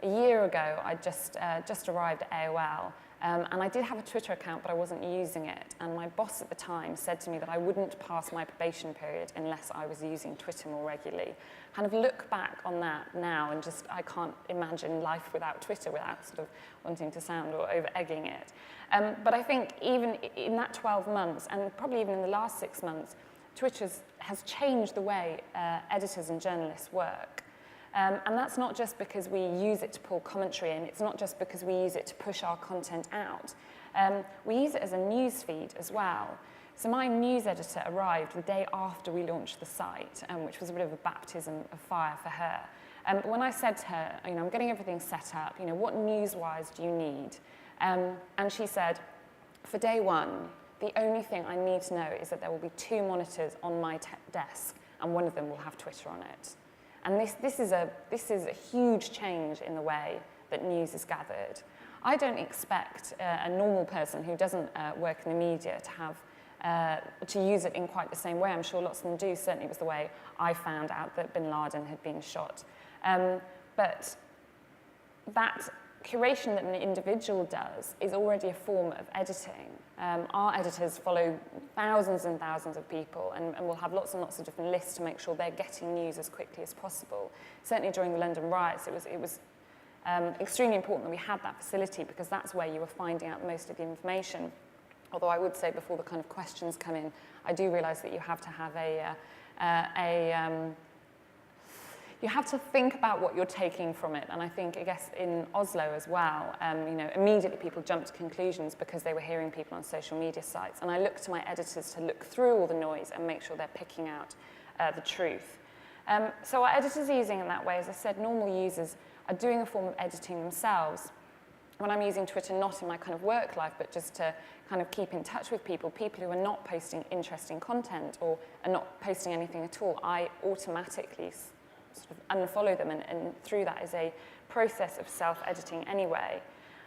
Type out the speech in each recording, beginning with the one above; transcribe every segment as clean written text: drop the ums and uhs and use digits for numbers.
a year ago, I just arrived at AOL, and I did have a Twitter account, but I wasn't using it. And my boss at the time said to me that I wouldn't pass my probation period unless I was using Twitter more regularly. Kind of look back on that now, and just I can't imagine life without Twitter, without sort of wanting to sound or over-egging it. But I think even in that 12 months, and probably even in the last 6 months, Twitter has changed the way editors and journalists work. And that's not just because we use it to pull commentary in, it's not just because we use it to push our content out. We use it as a news feed as well. So my news editor arrived the day after we launched the site, which was a bit of a baptism of fire for her. But when I said to her, I'm getting everything set up, what news-wise do you need? And she said, for day one, the only thing I need to know is that there will be 2 monitors on my desk, and one of them will have Twitter on it. And this is a huge change in the way that news is gathered. I don't expect a normal person who doesn't work in the media to have to use it in quite the same way. I'm sure lots of them do. Certainly it was the way I found out that bin Laden had been shot. But that curation that an individual does is already a form of editing. Our editors follow thousands and thousands of people, and will have lots and lots of different lists to make sure they're getting news as quickly as possible. Certainly during the London riots, it was extremely important that we had that facility, because that's where you were finding out most of the information. Although I would say before the kind of questions come in, I do realise that you have to have you have to think about what you're taking from it. And I think, I guess, in Oslo as well, immediately people jumped to conclusions because they were hearing people on social media sites. And I look to my editors to look through all the noise and make sure they're picking out the truth. So our editors are using it in that way. As I said, normal users are doing a form of editing themselves. When I'm using Twitter, not in my kind of work life, but just to kind of keep in touch with people who are not posting interesting content or are not posting anything at all, I automatically sort of unfollow them, and through that is a process of self-editing anyway.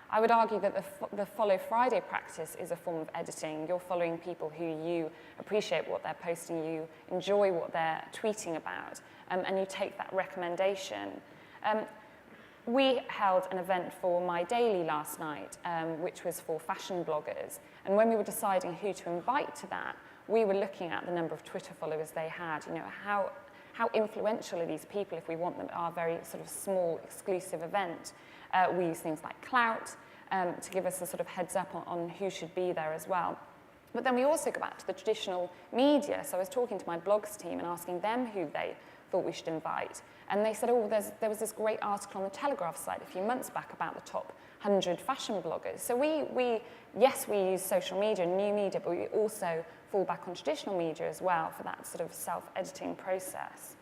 I would argue that the Follow Friday practice is a form of editing. You're following people who you appreciate what they're posting, you enjoy what they're tweeting about, and you take that recommendation. We held an event for My Daily last night, which was for fashion bloggers. And when we were deciding who to invite to that, we were looking at the number of Twitter followers they had. How influential are these people if we want them at our very sort of small, exclusive event? We use things like clout to give us a sort of heads up on who should be there as well. But then we also go back to the traditional media. So I was talking to my blogs team and asking them who they thought we should invite. And they said, there was this great article on the Telegraph site a few months back about the top 100 fashion bloggers. So yes, we use social media, new media, but we also fall back on traditional media as well for that sort of self-editing process.